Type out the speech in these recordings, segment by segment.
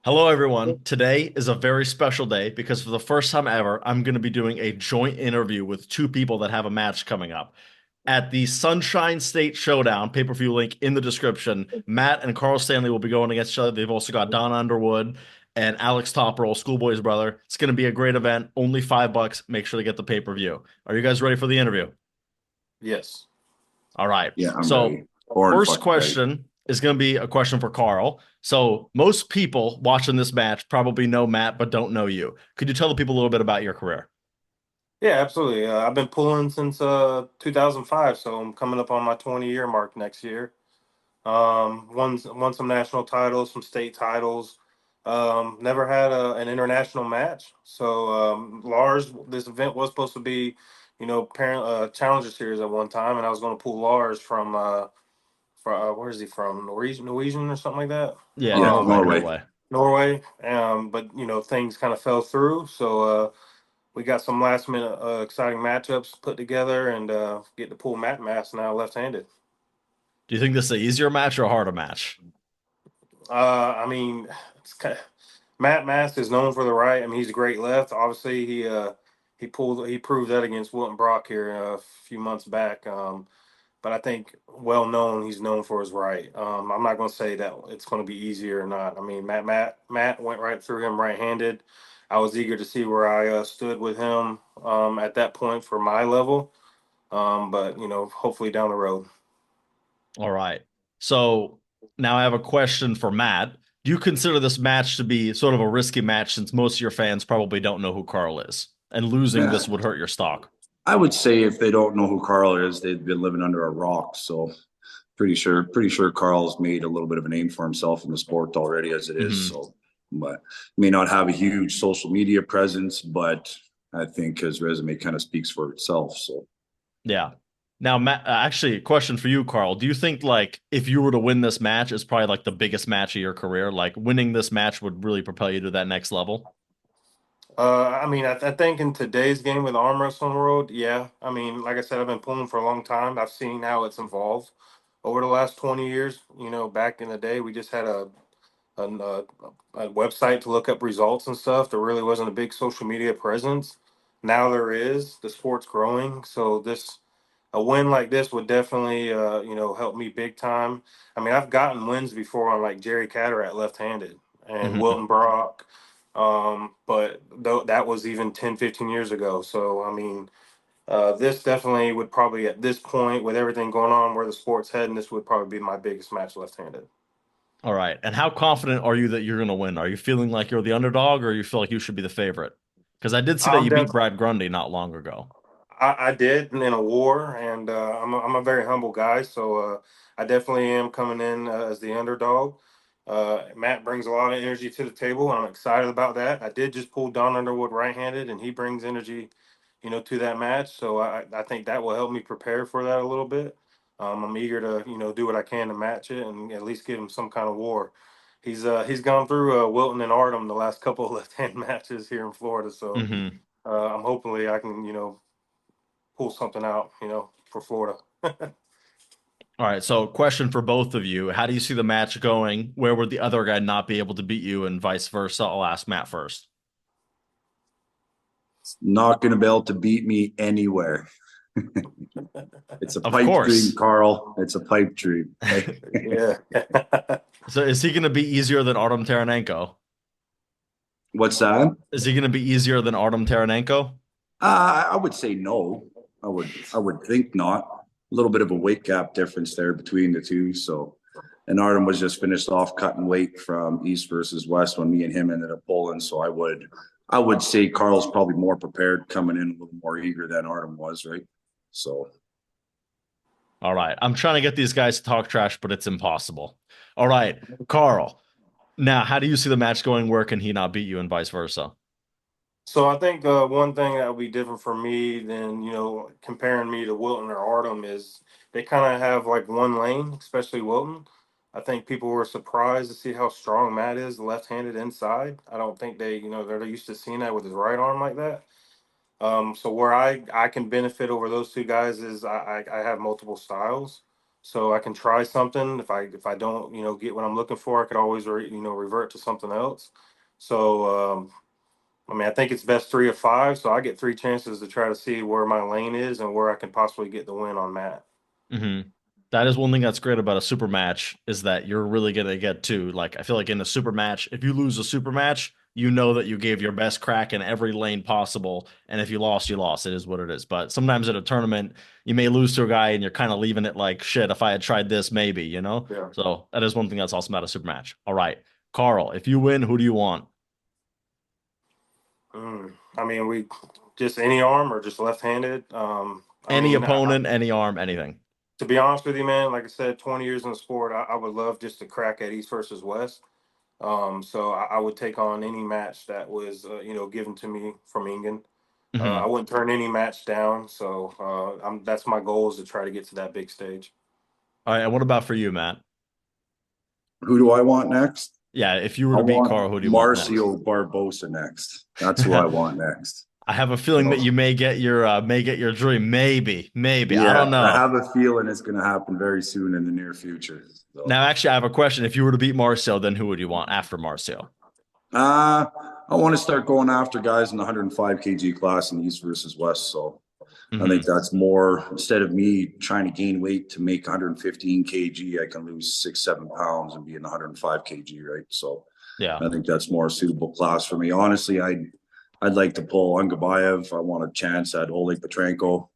Hello, everyone. Today is a very special day because for the first time ever, I'm going to be doing a joint interview with two people that have a match coming up. At the Sunshine State Showdown, pay-per-view link in the description, Matt and Carl Stanley will be going against each other. They've also got Don Underwood and Alex Topperl, Schoolboy's brother. It's going to be a great event. Only $5. Make sure to get the pay-per-view. Are you guys ready for the interview? Yes. All right. Yeah, I'm So, ready. Born first fucking ready. question is going to be a question for Carl. So, most people watching this match probably know Matt, but don't know you. Could you tell the people a little bit about your career? Yeah, absolutely. I've been pulling since 2005, so I'm coming up on my 20-year mark next year. Won some national titles, some state titles. Never had an international match. So Lars, this event was supposed to be, parent Challenger Series at one time, and I was going to pull Lars from where is he from? Norwegian or something like that. Yeah, Yeah, Norway, Um, Norway. Norway. Norway. But things kind of fell through. So we got some last minute exciting matchups put together and get to pull Matt Mass now left handed. Do you think this is an easier match or a harder match? I mean, it's kind of, Matt Mass is known for the right. I mean, he's a great left. Obviously, he proved that against Wilton Brock here a few months back. But I think well known he's known for his right. I'm not going to say that it's going to be easier or not. I mean, Matt went right through him right handed. I was eager to see where I stood with him at that point for my level. But hopefully down the road. All right. So, now I have a question for Matt. Do you consider this match to be sort of a risky match since most of your fans probably don't know who Carl is? And losing Yeah, this would hurt your stock. I would say if they don't know who Karl is, they've been living under a rock. So pretty sure Karl's made a little bit of a name for himself in the sport already as it is. Hmm. So, but may not have a huge social media presence, but I think his resume kind of speaks for itself. So Yeah. Now, Matt, actually, a question for you, Carl. Do you think like if you were to win this match, it's probably like the biggest match of your career? Like winning this match would really propel you to that next level? I mean, I think in today's game with arm wrestling world, yeah. I mean, like I said, I've been pulling for a long time. I've seen how it's evolved over the last 20 years. Back in the day, we just had a, a website to look up results and stuff. There really wasn't a big social media presence. Now there is. The sport's growing, so this a win like this would definitely help me big time. I mean, I've gotten wins before on like Jerry Cataract left-handed and Hmm. Wilton Brock, but that was even 10, 15 years ago. So I mean, this definitely would probably at this point with everything going on where the sport's heading, this would probably be my biggest match left-handed. All right. And how confident are you that you're going to win? Are you feeling like you're the underdog or you feel like you should be the favorite? Because I did see that I'm you beat def- Brad Grundy not long ago. I did in a war, and I'm a very humble guy, so I definitely am coming in as the underdog. Matt brings a lot of energy to the table, and I'm excited about that. I did just pull Don Underwood right-handed, and he brings energy, to that match. So I think that will help me prepare for that a little bit. I'm eager to do what I can to match it and at least give him some kind of war. He's gone through Wilton and Artem the last couple of left-hand matches here in Florida, so Hmm. I'm hopefully I can pull something out, for Florida. All right. So, question for both of you. How do you see the match going? Where would the other guy not be able to beat you and vice versa? I'll ask Matt first. not gonna be able to beat me anywhere. It's a Of pipe dream, course. Karl. It's a pipe dream. Yeah. So, is he going to be easier than Artem Taranenko? What's that? Is he going to be easier than Artem Taranenko? I would say no. I would think not. A little bit of a weight gap difference there between the two. So, and Artem was just finished off cutting weight from East versus West when me and him ended up pulling. So I would say Karl's probably more prepared, coming in a little more eager than Artem was, right? So All right. I'm trying to get these guys to talk trash, but it's impossible. All right. Carl, now, how do you see the match going? Where can he not beat you and vice versa? So I think one thing that would be different for me than comparing me to Wilton or Artem is they kind of have like one lane, especially Wilton. I think people were surprised to see how strong Matt is, left-handed inside. I don't think they're used to seeing that with his right arm like that. So where I can benefit over those two guys is I have multiple styles. so I can try something. If I don't, get what I'm looking for, I could always revert to something else. So I mean, I think it's best 3 of 5. So I get 3 chances to try to see where my lane is and where I can possibly get the win on Matt. Mm-hmm. That is one thing that's great about a super match is that you're really gonna get to like I feel like in a super match, if you lose a super match, you know that you gave your best crack in every lane possible, and if you lost, you lost. It is what it is. But sometimes at a tournament, you may lose to a guy, and you're kind of leaving it like shit. If I had tried this, maybe you know. Yeah. So that is one thing that's awesome about a super match. All right, Karl, if you win, who do you want? I mean, we just any arm or just left-handed. I Any mean, opponent, any arm, anything. to be honest with you, man, like I said, 20 years in the sport, I would love just to crack at East versus West. So I would take on any match that was, given to me from England. I Hmm. wouldn't turn any match down. So that's my goal is to try to get to that big stage. All right, and what about for you, Matt? Who do I want next? Yeah, if you were I to beat Karl, want who do you want next? Marcio Barbosa next. That's who I want next. I have a feeling that So, you may get your dream. Maybe. I yeah, don't I know. have a feeling it's going to happen very soon in the near future. So, Now, actually, I have a question. If you were to beat Marcio, then who would you want after Marcio? uh, I want to start going after guys in the 105 kg class in East versus West. So I think Hmm. that's more instead of me trying to gain weight to make 115 kg, I can lose 6, 7 pounds and be in the 105 kg, right? So Yeah. I think that's more a suitable class for me. Honestly, I'd like to pull Ungabayev. I want a chance at Oleg Petrenko.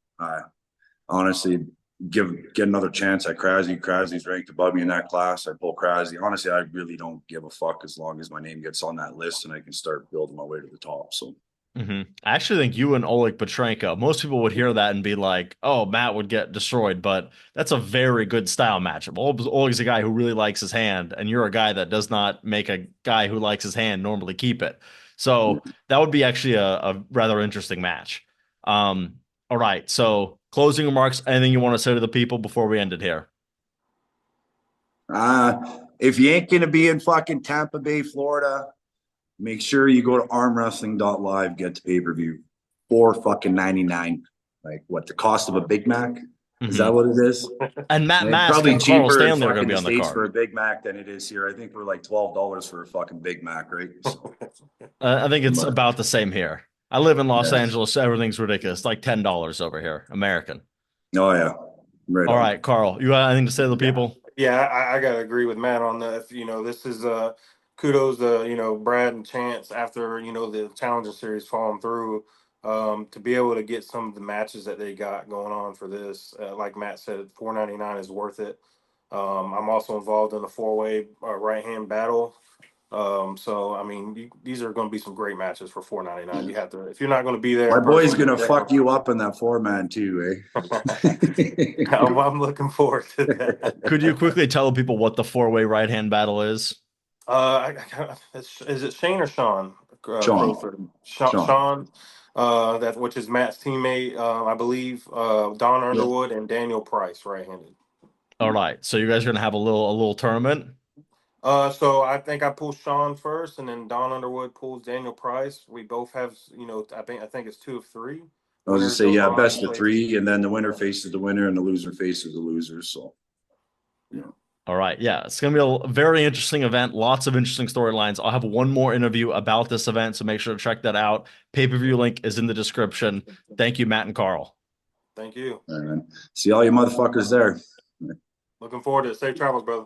Honestly, get another chance at Krasny. Krasny's ranked above me in that class. I pull Krasny. Honestly, I really don't give a fuck as long as my name gets on that list and I can start building my way to the top. So I actually think you and Oleg Petrenko, most people would hear that and be like, oh, Matt would get destroyed, but that's a very good style matchup. Oleg's a guy who really likes his hand, and you're a guy that does not make a guy who likes his hand normally keep it. So that would be actually a rather interesting match. All right. So closing remarks, anything you want to say to the people before we end it here? if you ain't gonna be in fucking Tampa Bay, Florida, make sure you go to armwrestling.live, get the pay-per-view. For fucking 99. Like what the cost of a Big Mac? Is that Hmm. what it is? And Matt And it's Mask probably and Carl cheaper in Stanley are going to fucking be the on the States for card. a Big Mac than it is here. I think we're like $12 for a fucking Big Mac, right? So I think it's but, about the same here. I live in Los yeah. Angeles, so everything's ridiculous. It's like $10 over here, American. Oh yeah. Right All on. right, Carl, you got anything to say to the Yeah, people? yeah, I gotta agree with Matt on that. This is kudos to Brad and Chance after the Challenger Series falling through. To be able to get some of the matches that they got going on for this, like Matt said, 4.99 is worth it. I'm also involved in a four-way right hand battle. So I mean, these are going to be some great matches for 4.99. You have to, if you're not going to be there My in boy's person, gonna definitely. fuck you up in that 4 man too, eh? I'm looking forward to that. Could you quickly tell the people what the four-way right-hand battle is? Is it Shane or Sean Sean. Crowford? Sean. Sean, that which is Matt's teammate, I believe. Don Yep. Underwood and Daniel Price, right-handed. All right, so you guys are gonna have a little tournament. So I think I pulled Sean first, and then Don Underwood pulls Daniel Price. We both have, I think it's 2 of 3. I was gonna Winner say, goes yeah, on best to of play. three, and then the winner faces the winner, and the loser faces the loser. So, Yeah. yeah. All right, yeah, it's gonna be a very interesting event. Lots of interesting storylines. I'll have one more interview about this event, so make sure to check that out. Pay-per-view link is in the description. Thank you, Matt and Carl. Thank you. All right, man. See all you motherfuckers there. Looking forward to it. Safe travels, brother.